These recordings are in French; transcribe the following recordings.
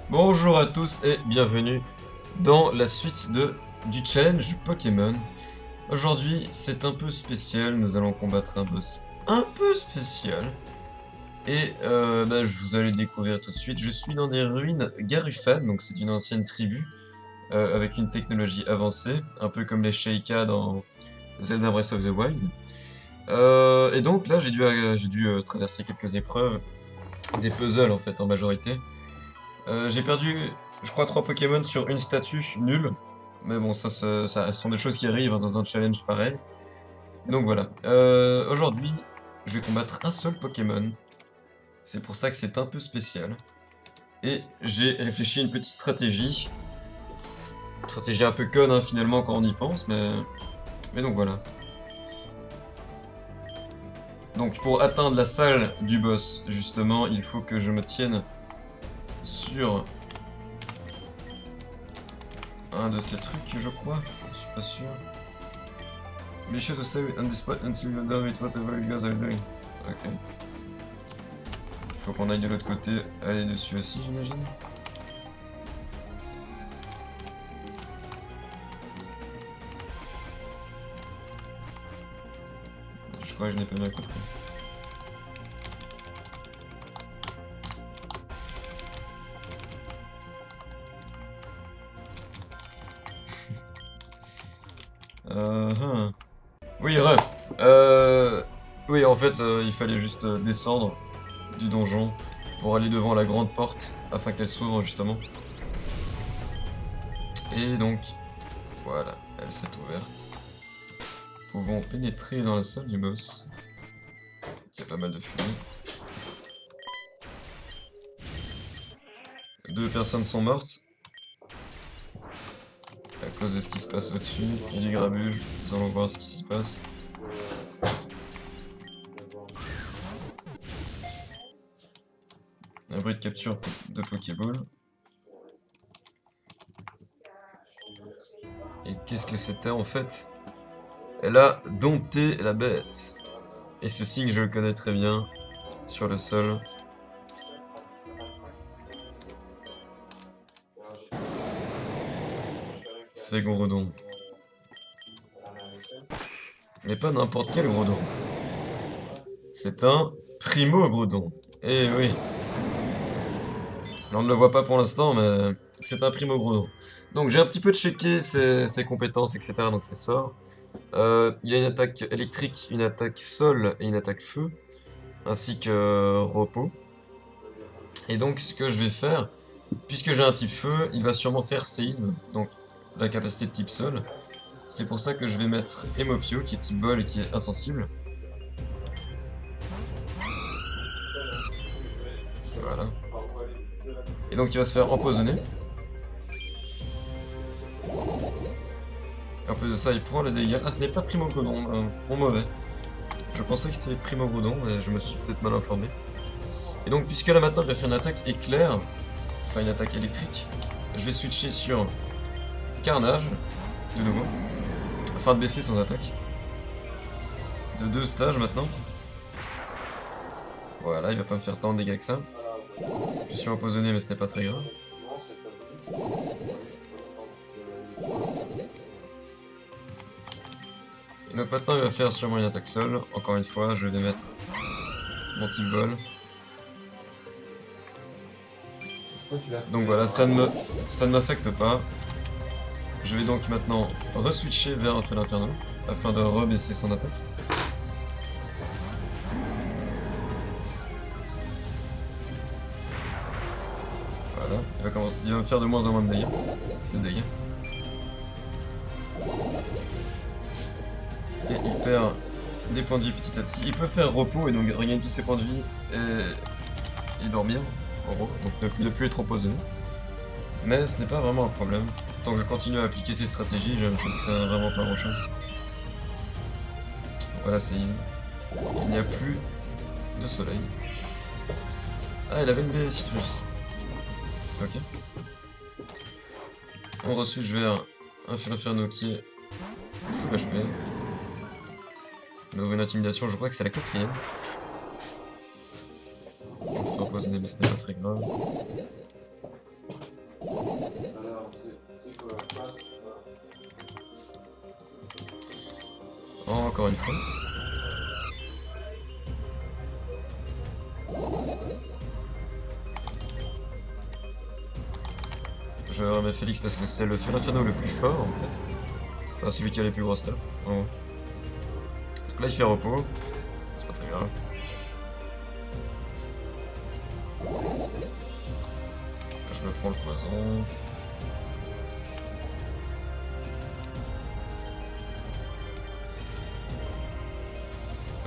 Bonjour à tous et bienvenue dans la suite du challenge Pokémon. Aujourd'hui, c'est un peu spécial, nous allons combattre un boss un peu spécial. Et vous allez le découvrir tout de suite. Je suis dans des ruines Garufal, donc c'est une ancienne tribu avec une technologie avancée, un peu comme les Sheikah dans Zelda Breath of the Wild. Et donc là, j'ai dû traverser quelques épreuves, des puzzles en fait en majorité. J'ai perdu, je crois, 3 Pokémon sur une statue, nul. Mais bon, ça sont des choses qui arrivent hein, dans un challenge pareil. Et donc voilà. Aujourd'hui, je vais combattre un seul Pokémon. C'est pour ça que c'est un peu spécial. Et j'ai réfléchi à une petite stratégie. Une stratégie un peu conne hein, finalement quand on y pense, mais donc voilà. Donc pour atteindre la salle du boss, justement, il faut que je me tienne sur un de ces trucs, je crois. Je suis pas sûr. Be sure to stay on this spot until you're done with whatever you guys are doing. Ok. Il faut qu'on aille de l'autre côté, aller dessus aussi, j'imagine. Je crois que je n'ai pas bien compris. Hum. Oui, Oui, en fait, il fallait juste descendre du donjon pour aller devant la grande porte afin qu'elle s'ouvre justement. Et donc, voilà, elle s'est ouverte. Nous pouvons pénétrer dans la salle du boss. Il y a pas mal de fumée. 2 personnes sont mortes à cause de ce qui se passe au-dessus. Il y a du grabuge, nous allons voir ce qui se passe. Un bruit de capture de Pokéball. Et qu'est-ce que c'était en fait? Elle a dompté la bête. Et ce signe, je le connais très bien. Sur le sol. C'est Grodon. Mais pas n'importe quel Grodon. C'est un Primo Grodon. Eh oui. On ne le voit pas pour l'instant, mais c'est un Primo Grodon. Donc j'ai un petit peu checké ses compétences, etc. Donc ses sorts. Il a une attaque électrique, une attaque sol et une attaque feu. Ainsi que repos. Et donc ce que je vais faire, puisque j'ai un type feu, il va sûrement faire séisme. Donc la capacité de type sol. C'est pour ça que je vais mettre Emopio, qui est type bol et qui est insensible. Voilà. Et donc il va se faire empoisonner. Et en plus de ça, il prend le dégât. Ah, ce n'est pas Primo Grodon, mon mauvais. Je pensais que c'était Primo Grodon, mais je me suis peut-être mal informé. Et donc, puisque là maintenant il va faire une attaque éclair, enfin une attaque électrique, je vais switcher sur Carnage, de nouveau, afin de baisser son attaque. De 2 stages maintenant. Voilà, il va pas me faire tant de dégâts que ça. Je suis empoisonné, mais ce n'est pas très grave. Et donc maintenant il va faire sûrement une attaque seule. Encore une fois, je vais mettre mon type bol. Donc voilà, ça ne m'affecte pas. Je vais donc maintenant re-switcher vers Feu d'Inferno afin de rebaisser son attaque. Voilà, il va me faire de moins en moins de dégâts. Et il perd des points de vie petit à petit. Il peut faire repos et donc regagner tous ses points de vie et dormir, en gros, donc ne plus être empoisonné. Mais ce n'est pas vraiment un problème. Tant que je continue à appliquer ces stratégies, je ne fais vraiment pas grand chose. Voilà, séisme. Il n'y a plus de soleil. Ah, il avait une baie citrus. Ok. On re-switch vers un Feu d'Inferno qui est full HP. Nouveau une intimidation, je crois que c'est la 4ème. On fait empoisonner, mais ce n'est pas très grave. encore une fois. Je remets Félix parce que c'est le Fionafano le plus fort en fait. Enfin celui qui a les plus grosses stats. En haut. Donc là il fait repos. C'est pas très grave. Je me prends le poison.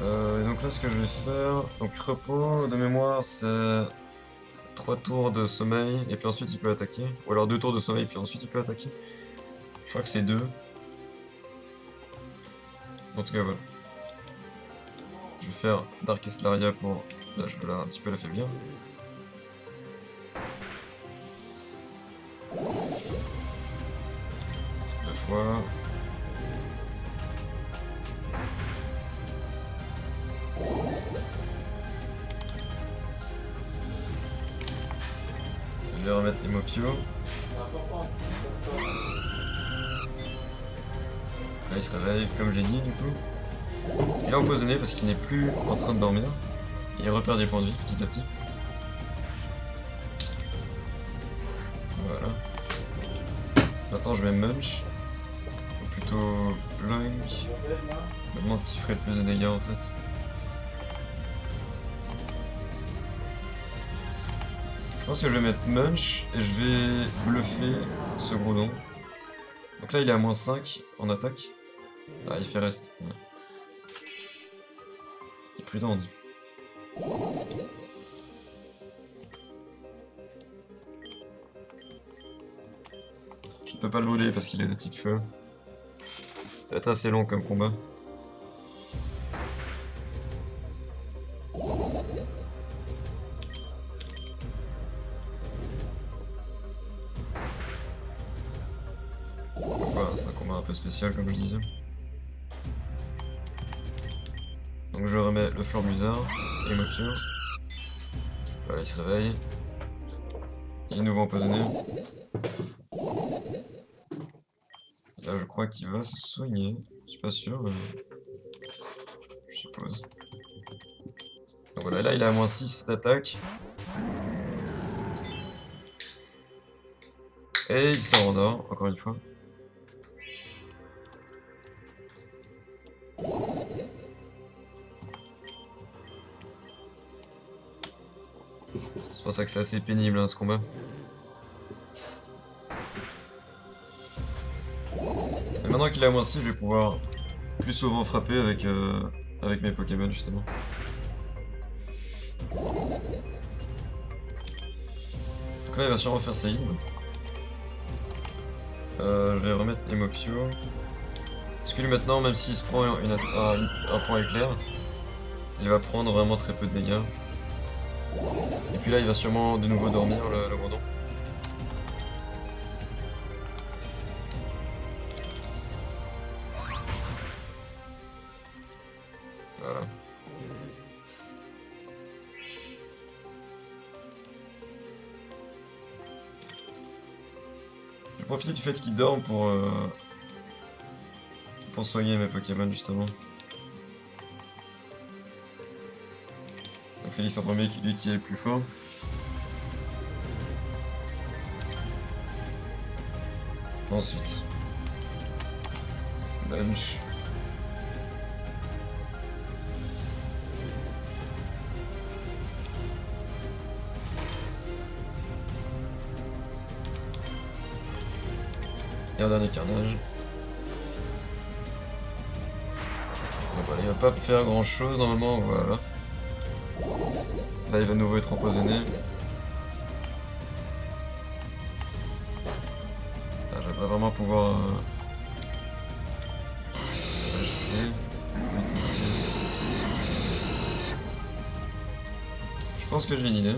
Et donc là ce que je vais faire, donc repos de mémoire c'est 3 tours de sommeil et puis ensuite il peut attaquer. Ou alors 2 tours de sommeil et puis ensuite il peut attaquer. Je crois que c'est 2. En tout cas voilà. Je vais faire Dark Eslaria pour... Là je vais un petit peu l'affaiblir. Deux fois. Je vais remettre Emopio. Là il se réveille comme j'ai dit du coup. Il est empoisonné parce qu'il n'est plus en train de dormir. Il repère des points de vie petit à petit. Voilà. Maintenant je mets Munch. Ou plutôt Blunk. Je me demande qui ferait le plus de dégâts en fait. Je pense que je vais mettre Munch et je vais bluffer ce Groudon. Donc là il est à -5 en attaque. Ah il fait reste. Ouais. Il est plus dandy. Je ne peux pas le brûler parce qu'il est de type feu. Ça va être assez long comme combat. Voilà, c'est un combat un peu spécial comme je disais. Donc je remets le Flormuzard et Mopio. Voilà, il se réveille. Il est nouveau empoisonné. Là, je crois qu'il va se soigner. Je suis pas sûr, mais... je suppose. Donc voilà, là il a à -6 d'attaque. Et il se rendort, encore une fois. C'est pour ça que c'est assez pénible hein, ce combat. Et maintenant qu'il est à -6, je vais pouvoir plus souvent frapper avec, avec mes Pokémon justement. Donc là il va sûrement faire séisme. Je vais remettre Emopio. Parce que lui maintenant, même s'il se prend un point éclair, il va prendre vraiment très peu de dégâts. Et puis là il va sûrement de nouveau dormir le Groudon. Voilà. Je vais profiter du fait qu'il dorme pour soigner mes Pokémon justement. Donc Félix en premier, lui qui est le plus fort. Ensuite, Lunch. Et un dernier carnage. Donc voilà, il va pas faire grand chose normalement, voilà. Là il va de nouveau être empoisonné. Là je vais pas vraiment pouvoir... Je pense que j'ai une idée.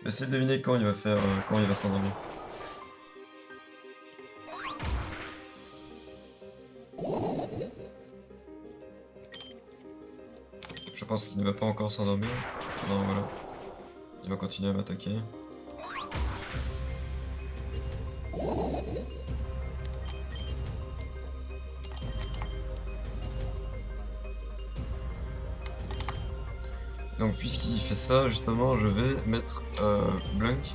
Essayez de deviner quand il va faire, quand il va s'endormir. Je pense qu'il ne va pas encore s'endormir. Non, voilà. Il va continuer à m'attaquer. Donc puisqu'il fait ça, justement, je vais mettre Blunk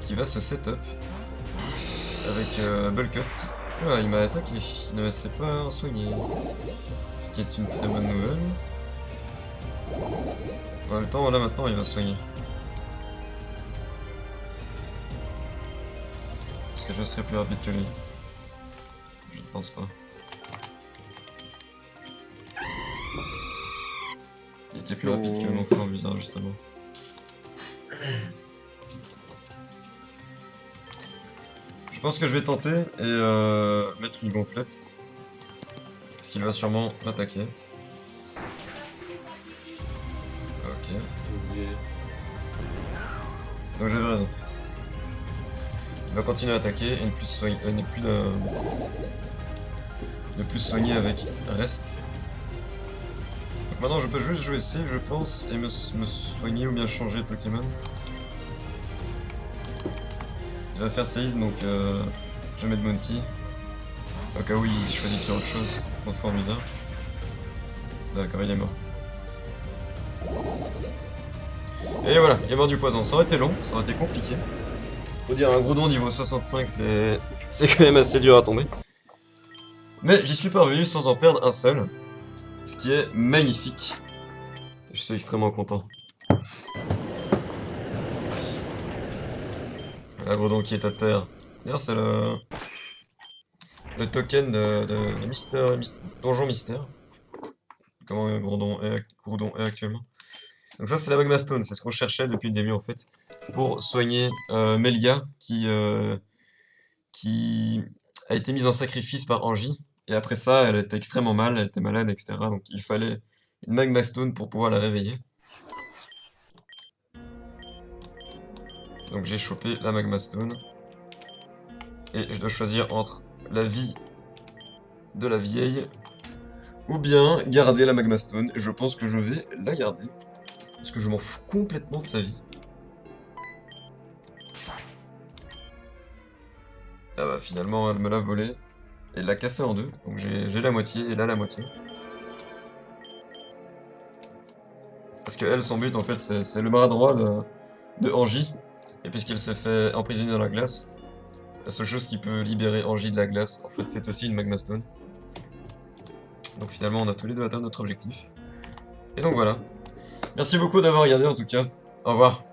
qui va se setup avec Bulk Up. Ah, il m'a attaqué, il ne me laissait pas soigner. Ce qui est une très bonne nouvelle. En même temps, là maintenant, il va soigner. Est-ce que je serai plus rapide que lui? Je ne pense pas. Il était plus rapide que mon frère bizarre, justement. Je pense que je vais tenter et mettre une gonflette. Parce qu'il va sûrement m'attaquer. Ok. Donc j'avais raison. Il va continuer à attaquer et ne plus soigner, ne plus soigner avec reste. Donc maintenant je peux juste jouer save je pense et me soigner ou bien changer de Pokémon. Il va faire séisme donc je vais mettre Monty. Au cas où il choisit de faire autre chose contre Formisa. D'accord, il est mort. Et voilà, il est mort du poison. Ça aurait été long, ça aurait été compliqué. Faut dire, un Groudon niveau 65, c'est quand même assez dur à tomber. Mais j'y suis parvenu sans en perdre un seul. Ce qui est magnifique. Je suis extrêmement content. La Groudon qui est à terre. D'ailleurs, c'est le token de Mystère, Donjon Mystère. Comment Groudon est actuellement. Donc ça c'est la Magma Stone, c'est ce qu'on cherchait depuis le début en fait, pour soigner Melia qui a été mise en sacrifice par Angie, et après ça elle était extrêmement mal, elle était malade, etc. Donc il fallait une Magma Stone pour pouvoir la réveiller. Donc j'ai chopé la Magma Stone, et je dois choisir entre la vie de la vieille, ou bien garder la Magma Stone. Je pense que je vais la garder, parce que je m'en fous complètement de sa vie. Ah bah finalement elle me l'a volé et l'a cassé en deux, donc j'ai la moitié et là la moitié. Parce que elle, son but en fait c'est le bras droit de Angie, et puisqu'elle s'est fait emprisonner dans la glace, la seule chose qui peut libérer Angie de la glace en fait c'est aussi une Magma Stone. Donc finalement on a tous les deux atteint notre objectif. Et donc voilà. Merci beaucoup d'avoir regardé en tout cas. Au revoir.